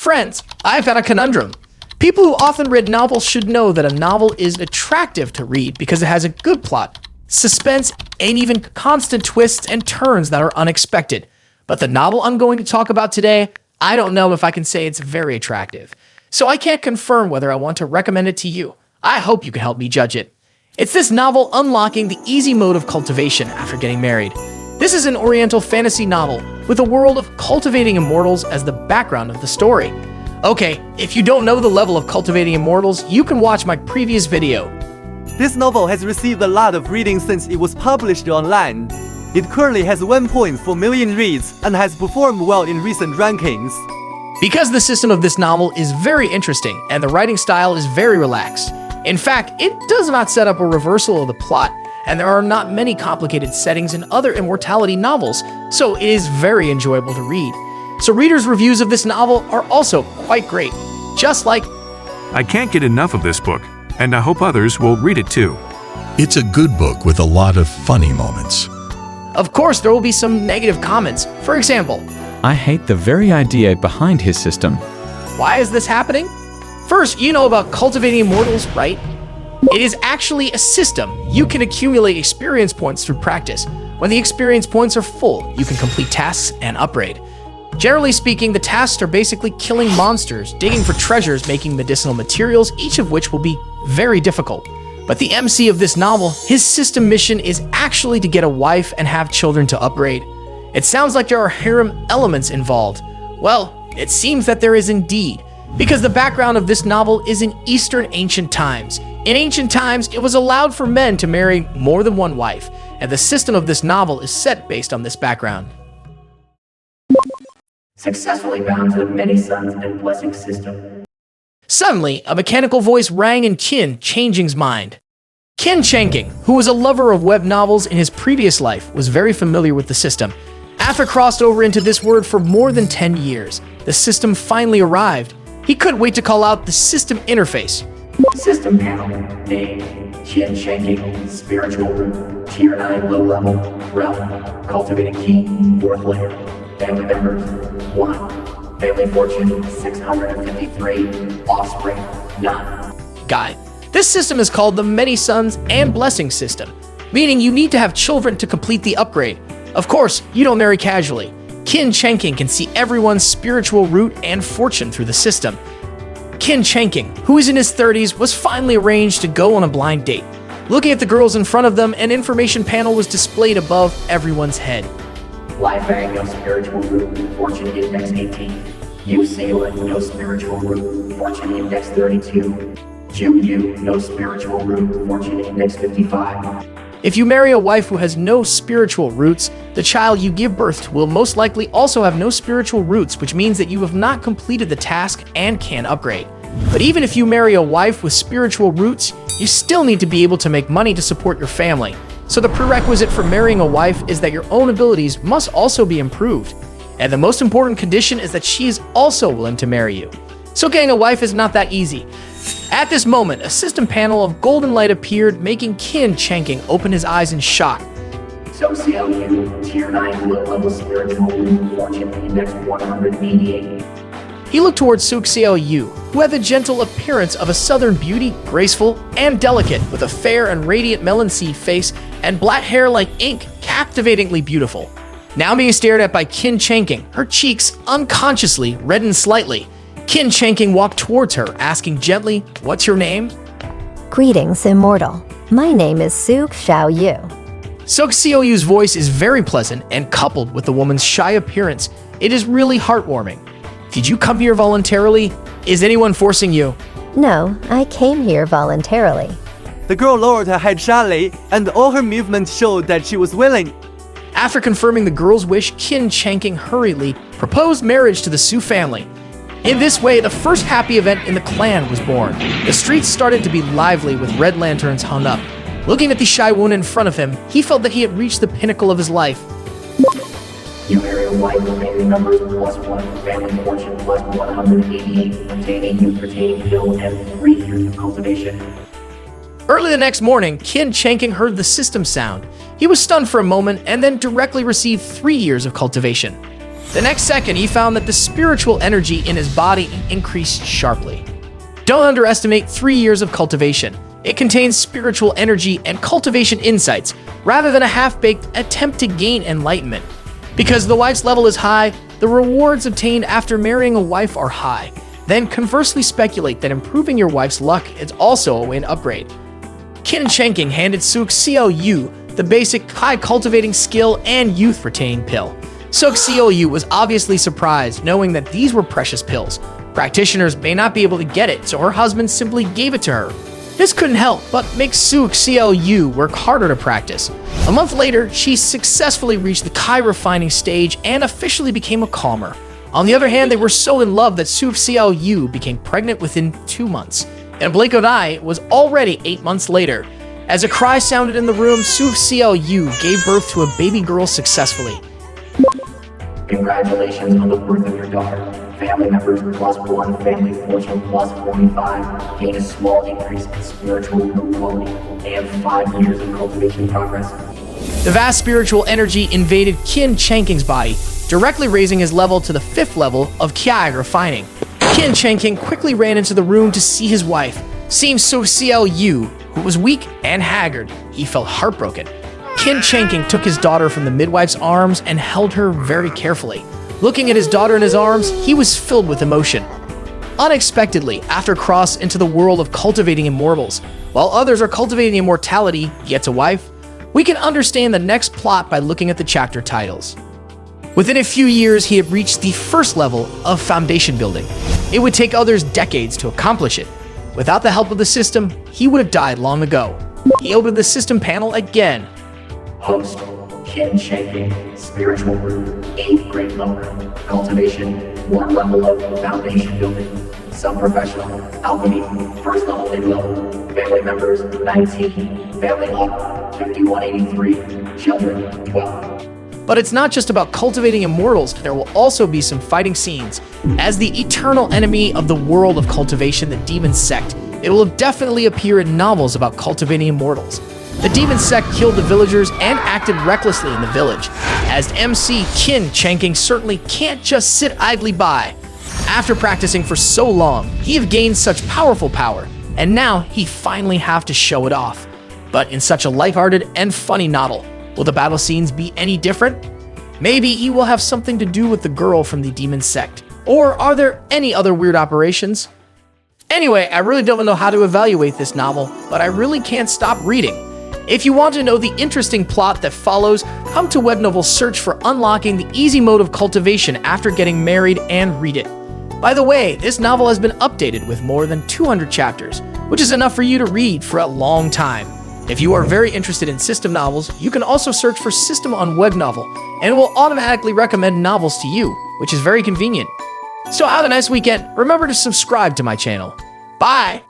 Friends, I've had a conundrum. People who often read novels should know that a novel is attractive to read because it has a good plot, suspense, and even constant twists and turns that are unexpected. But the novel I'm going to talk about today, I don't know if I can say it's very attractive. So I can't confirm whether I want to recommend it to you. I hope you can help me judge it. It's this novel unlocking the easy mode of cultivation after getting married. This is an Oriental fantasy novel with a world of cultivating immortals as the background of the story. Okay, if you don't know the level of cultivating immortals, you can watch my previous video. This novel has received a lot of readings since it was published online. It currently has 1.4 million reads and has performed well in recent rankings. Because the system of this novel is very interesting and the writing style is very relaxed. In fact, it does not set up a reversal of the plot, and there are not many complicated settings in other immortality novels, so it is very enjoyable to read. So readers' reviews of this novel are also quite great, just like, I can't get enough of this book, and I hope others will read it too. It's a good book with a lot of funny moments. Of course, there will be some negative comments. For example, I hate the very idea behind his system. why is this happening? First, you know about cultivating immortals, right? It is actually a system. You can accumulate experience points through practice. When the experience points are full, you can complete tasks and upgrade. Generally speaking, the tasks are basically killing monsters, digging for treasures, making medicinal materials, each of which will be very difficult. But the MC of this novel, his system mission is actually to get a wife and have children to upgrade. It sounds like there are harem elements involved. Well, it seems that there is indeed, because the background of this novel is in Eastern ancient times. In ancient times, it was allowed for men to marry more than one wife, and the system of this novel is set based on this background. Successfully bound to the many sons and blessing system. Suddenly, a mechanical voice rang in Qin Changqing's mind. Qin Changqing, who was a lover of web novels in his previous life, was very familiar with the system. After crossed over into this word for more than 10 years, the system finally arrived. He couldn't wait to call out the system interface. System panel. Name. Qin Changqing. Spiritual root. Tier 9 low level. Realm. Cultivated key. 4th layer. Family members. 1. Family fortune. 653. Offspring. None. Guide. This system is called the Many Sons and Blessing system, meaning you need to have children to complete the upgrade. Of course, you don't marry casually. Qin Changqing can see everyone's spiritual root and fortune through the system. Qin Changqing, who is in his 30s, was finally arranged to go on a blind date. Looking at the girls in front of them, an information panel was displayed above everyone's head. Life Bang, no spiritual root. Fortune index 18. Yu Seola, no spiritual root. Fortune index 32. Ju Yu, no spiritual root. Fortune index 55. If you marry a wife who has no spiritual roots, the child you give birth to will most likely also have no spiritual roots, which means that you have not completed the task and can upgrade. But even if you marry a wife with spiritual roots, you still need to be able to make money to support your family. So the prerequisite for marrying a wife is that your own abilities must also be improved. And the most important condition is that she is also willing to marry you. So getting a wife is not that easy. At this moment, a system panel of golden light appeared, making Qin Changqing open his eyes in shock. Socio Yu, Tier 9 low level spiritual root. Fortune index 188. He looked towards Suxiao Yu, who had the gentle appearance of a southern beauty, graceful and delicate, with a fair and radiant melon seed face and black hair like ink, captivatingly beautiful. Now being stared at by Qin Changqing, her cheeks unconsciously reddened slightly. Qin Changqing walked towards her, asking gently, "What's your name?" Greetings, immortal. My name is Su Xiaoyu. Suxiao Yu's voice is very pleasant, and coupled with the woman's shy appearance, it is really heartwarming. Did you come here voluntarily? Is anyone forcing you? No, I came here voluntarily. The girl lowered her head shyly, and all her movements showed that she was willing. After confirming the girl's wish, Qin Changqing hurriedly proposed marriage to the Su family. In this way, the first happy event in the clan was born. The streets started to be lively with red lanterns hung up. Looking at the shy woman in front of him, he felt that he had reached the pinnacle of his life. You marry a wife with family members +1, family fortune plus 188, obtaining you pertaining pill and 3 years of cultivation. Early the next morning, Qin Changqing heard the system sound. He was stunned for a moment and then directly received 3 years of cultivation. The next second, he found that the spiritual energy in his body increased sharply. Don't underestimate 3 years of cultivation. It contains spiritual energy and cultivation insights, rather than a half-baked attempt to gain enlightenment. Because the wife's level is high, the rewards obtained after marrying a wife are high. Then conversely speculate that improving your wife's luck is also a way to upgrade. Qin Changqing handed Suk Xiao Yu the basic high cultivating skill and youth retaining pill. Suk Xiao Yu was obviously surprised knowing that these were precious pills. Practitioners may not be able to get it, so her husband simply gave it to her. This couldn't help but make Suk Xiao Yu work harder to practice. A month later, she successfully reached the Kai refining stage and officially became a calmer. On the other hand, they were so in love that Suk Xiao Yu became pregnant within 2 months. In a blink of an eye, it was already 8 months later. As a cry sounded in the room, Suk Xiao Yu gave birth to a baby girl successfully. Congratulations on the birth of your daughter. Family members +1, family fortune +45. Gain a small increase in spiritual quality and 5 years of cultivation progress. The vast spiritual energy invaded Qin Changqing's body, directly raising his level to the 5th level of Kai refining. Qin Changqing quickly ran into the room to see his wife. Seeing Suk Xiao Yu, who was weak and haggard, he felt heartbroken. Qin Changqing took his daughter from the midwife's arms and held her very carefully. Looking at his daughter in his arms, he was filled with emotion. Unexpectedly, after cross into the world of cultivating immortals, while others are cultivating immortality, gets a wife, we can understand the next plot by looking at the chapter titles. Within a few years, he had reached the 1st level of foundation building. It would take others decades to accomplish it. Without the help of the system, he would have died long ago. He opened the system panel again. Host, Qin Changqing, spiritual root, 8th grade lower, cultivation, 1 level of foundation building, sub-professional, alchemy, 1st level mid-level, family members, 19, family law, 5183, children, 12. But it's not just about cultivating immortals, there will also be some fighting scenes. As the eternal enemy of the world of cultivation, the demon sect, it will definitely appear in novels about cultivating immortals. The demon sect killed the villagers and acted recklessly in the village. As MC Qin Changqing certainly can't just sit idly by. After practicing for so long, he have gained such powerful power, and now he finally have to show it off. But in such a lighthearted and funny novel, will the battle scenes be any different? Maybe he will have something to do with the girl from the demon sect. Or are there any other weird operations? Anyway, I really don't know how to evaluate this novel, but I really can't stop reading. If you want to know the interesting plot that follows, come to WebNovel search for Unlocking the Easy Mode of Cultivation After Getting Married and read it. By the way, this novel has been updated with more than 200 chapters, which is enough for you to read for a long time. If you are very interested in system novels, you can also search for System on WebNovel, and it will automatically recommend novels to you, which is very convenient. So have a nice weekend. Remember to subscribe to my channel. Bye!